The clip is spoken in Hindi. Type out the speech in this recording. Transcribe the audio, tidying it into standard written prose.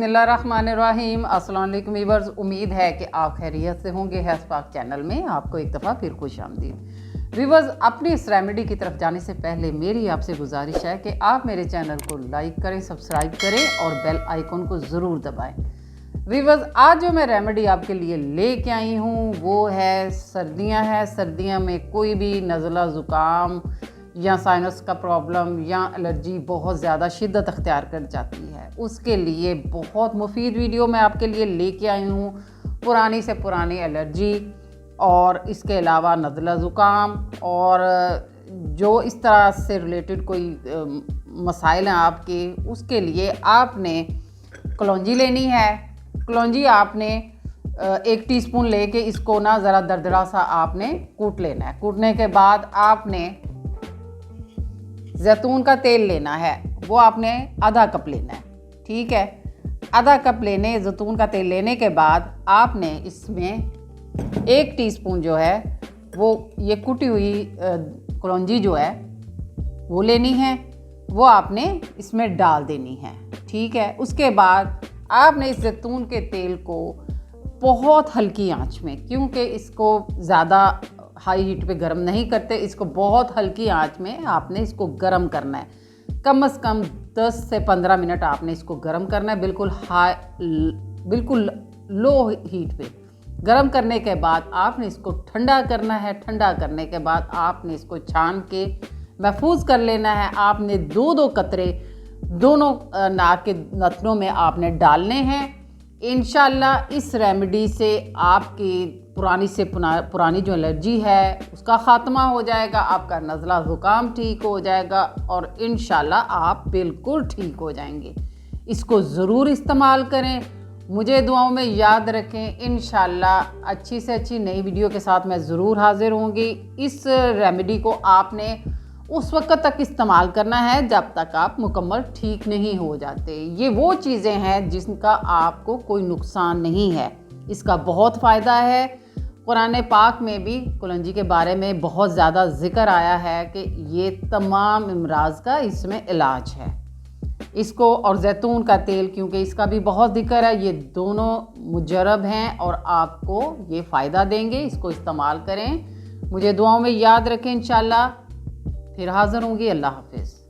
बिस्मिल्लाहिर्रहमानिर्रहीम। अस्सलाम वालेकुम वीवर्स, उम्मीद है कि आप खैरियत से होंगे। हैस्पाक चैनल में आपको एक दफ़ा फिर खुश आमदीद। वीवर्स, अपनी इस रेमेडी की तरफ जाने से पहले मेरी आपसे गुजारिश है कि आप मेरे चैनल को लाइक करें, सब्सक्राइब करें और बेल आइकन को ज़रूर दबाएं। वीवर्स, आज जो मैं रेमेडी आपके लिए लेके आई हूँ वो है सर्दियाँ हैं। सर्दियों में कोई भी नज़ला ज़ुकाम या साइनस का प्रॉब्लम या एलर्जी बहुत ज़्यादा शिद्दत अख्तियार कर जाती है, उसके लिए बहुत मुफीद वीडियो मैं आपके लिए लेके आई हूँ। पुरानी से पुरानी एलर्जी और इसके अलावा नज़ला ज़ुकाम और जो इस तरह से रिलेटेड कोई मसाइल हैं आपके, उसके लिए आपने कलौंजी लेनी है। कलौंजी आपने 1 टीस्पून लेके इसको ना ज़रा दरदरा सा आपने कूट लेना है। कूटने के बाद आपने जैतून का तेल लेना है, वो आपने आधा कप लेना है, ठीक है। आधा कप लेने जैतून का तेल लेने के बाद आपने इसमें 1 टीस्पून जो है वो ये कुटी हुई कलौंजी जो है वो लेनी है, वो आपने इसमें डाल देनी है, ठीक है। उसके बाद आपने इस जैतून के तेल को बहुत हल्की आंच में, क्योंकि इसको ज़्यादा हाई हीट पे गरम नहीं करते, इसको बहुत हल्की आंच में आपने इसको गरम करना है। कम से कम 10 से 15 मिनट आपने इसको गरम करना है, बिल्कुल लो हीट पे। गरम करने के बाद आपने इसको ठंडा करना है। ठंडा करने के बाद आपने इसको छान के महफूज कर लेना है। आपने 2-2 कतरे दोनों नाक के नथनों में आपने डालने हैं। इंशाल्लाह इस रेमेडी से आपकी पुरानी जो एलर्जी है उसका ख़ात्मा हो जाएगा, आपका नज़ला ज़ुकाम ठीक हो जाएगा और इंशाल्लाह आप बिल्कुल ठीक हो जाएंगे। इसको ज़रूर इस्तेमाल करें, मुझे दुआओं में याद रखें। इंशाल्लाह अच्छी से अच्छी नई वीडियो के साथ मैं ज़रूर हाज़िर होंगी। इस रेमेडी को आपने उस वक्त तक इस्तेमाल करना है जब तक आप मुकम्मल ठीक नहीं हो जाते। ये वो चीज़ें हैं जिनका आपको कोई नुकसान नहीं है, इसका बहुत फ़ायदा है। कुरान पाक में भी कलौंजी के बारे में बहुत ज़्यादा ज़िक्र आया है कि ये तमाम अमराज़ का इसमें इलाज है। इसको और जैतून का तेल, क्योंकि इसका भी बहुत ज़िक्र है, ये दोनों मुजरब हैं और आपको ये फ़ायदा देंगे। इसको इस्तेमाल करें, मुझे दुआओं में याद रखें। इंशाल्लाह फिर हाज़िर होंगी। अल्लाह हाफ़िज़।